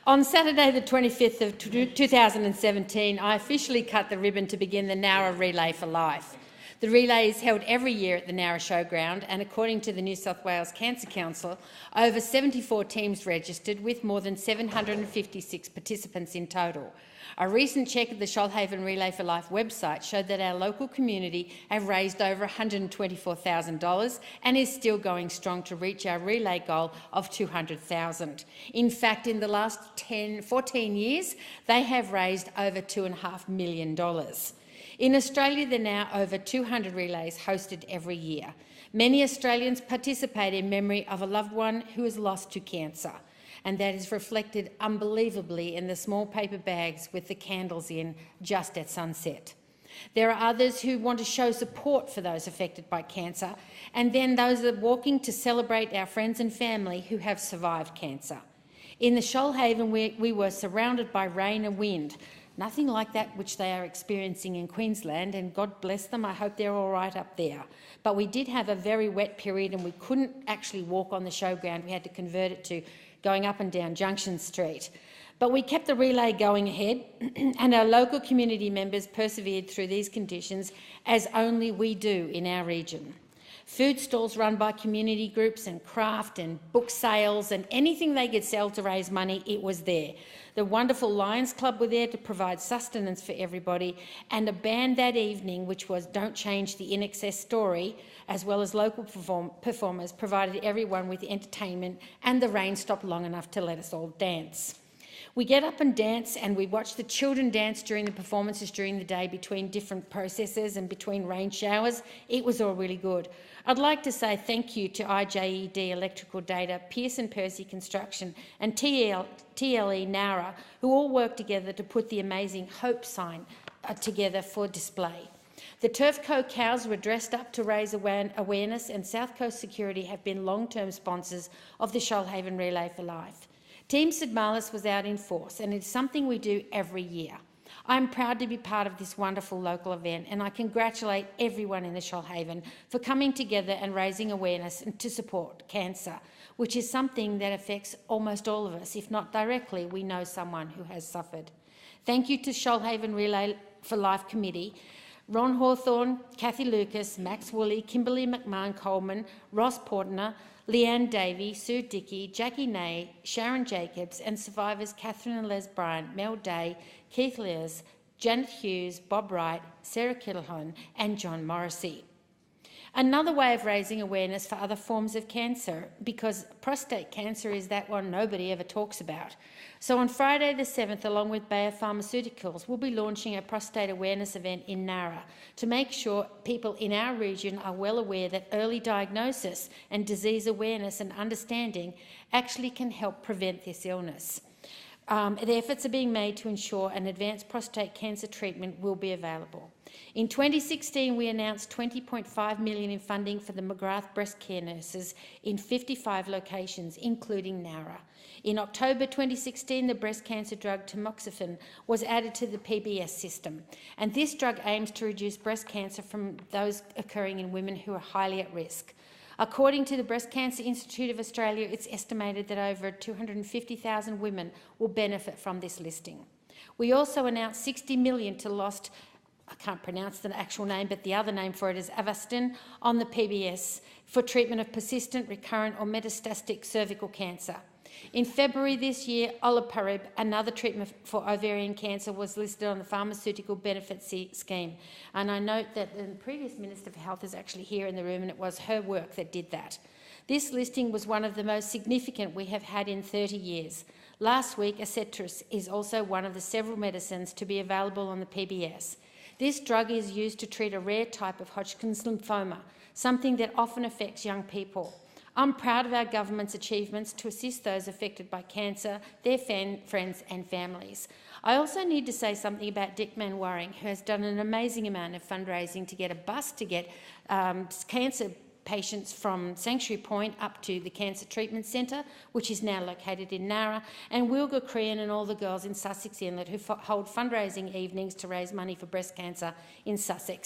On Saturday the 25th of 2017, I officially cut the ribbon to begin the Nowra Relay for Life. The relay is held every year at the Nowra Showground, and according to the New South Wales Cancer Council, over 74 teams registered with more than 756 participants in total. A recent check of the Shoalhaven Relay for Life website showed that our local community have raised over $124,000 and is still going strong to reach our relay goal of $200,000. In fact, in the last 14 years, they have raised over $2.5 million. In Australia, there are now over 200 relays hosted every year. Many Australians participate in memory of a loved one who is lost to cancer, and that is reflected unbelievably in the small paper bags with the candles in just at sunset. There are others who want to show support for those affected by cancer, and then those that are walking to celebrate our friends and family who have survived cancer. In the Shoalhaven, we were surrounded by rain and wind, nothing like that which they are experiencing in Queensland, and God bless them, I hope they're all right up there. But we did have a very wet period and we couldn't actually walk on the showground. We had to convert it to going up and down Junction Street. But we kept the relay going ahead and our local community members persevered through these conditions, as only we do in our region. Food stalls run by community groups and craft and book sales and anything they could sell to raise money, it was there. The wonderful Lions Club were there to provide sustenance for everybody, and a band that evening, which was Don't Change the INXS Story, as well as local performers, provided everyone with entertainment, and the rain stopped long enough to let us all dance. We get up and dance, and we watch the children dance during the performances during the day between different processes and between rain showers. It was all really good. I'd like to say thank you to IJED Electrical Data, Pearson Percy Construction and TLE Nowra, who all worked together to put the amazing Hope sign together for display. The Turf Co cows were dressed up to raise awareness, and South Coast Security have been long-term sponsors of the Shoalhaven Relay for Life. Team St Marlis was out in force, and it's something we do every year. I'm proud to be part of this wonderful local event, and I congratulate everyone in the Shoalhaven for coming together and raising awareness and to support cancer, which is something that affects almost all of us. If not directly, we know someone who has suffered. Thank you to Shoalhaven Relay for Life Committee, Ron Hawthorne, Kathy Lucas, Max Woolley, Kimberly McMahon Coleman, Ross Portner, Leanne Davey, Sue Dickey, Jackie Nay, Sharon Jacobs, and survivors Catherine and Les Bryant, Mel Day, Keith Lears, Janet Hughes, Bob Wright, Sarah Kittleton, and John Morrissey. Another way of raising awareness for other forms of cancer, because prostate cancer is that one nobody ever talks about. So on Friday the 7th, along with Bayer Pharmaceuticals, we'll be launching a prostate awareness event in Nowra to make sure people in our region are well aware that early diagnosis and disease awareness and understanding actually can help prevent this illness. The efforts are being made to ensure an advanced prostate cancer treatment will be available. In 2016, we announced $20.5 million in funding for the McGrath breast care nurses in 55 locations, including Nowra. In October 2016, the breast cancer drug tamoxifen was added to the PBS system, and this drug aims to reduce breast cancer from those occurring in women who are highly at risk. According to the Breast Cancer Institute of Australia, it's estimated that over 250,000 women will benefit from this listing. We also announced $60 million to Lost, I can't pronounce the actual name, but the other name for it is Avastin, on the PBS for treatment of persistent, recurrent or metastatic cervical cancer. In February this year, Olaparib, another treatment for ovarian cancer, was listed on the Pharmaceutical Benefit Scheme. And I note that the previous Minister for Health is actually here in the room, and it was her work that did that. This listing was one of the most significant we have had in 30 years. Last week, Acetris is also one of the several medicines to be available on the PBS. This drug is used to treat a rare type of Hodgkin's lymphoma, something that often affects young people. I'm proud of our government's achievements to assist those affected by cancer, their friends and families. I also need to say something about Dick Manwaring, who has done an amazing amount of fundraising to get a bus to get cancer patients from Sanctuary Point up to the Cancer Treatment Centre, which is now located in Nowra, and Wilga Crean and all the girls in Sussex Inlet who hold fundraising evenings to raise money for breast cancer in Sussex.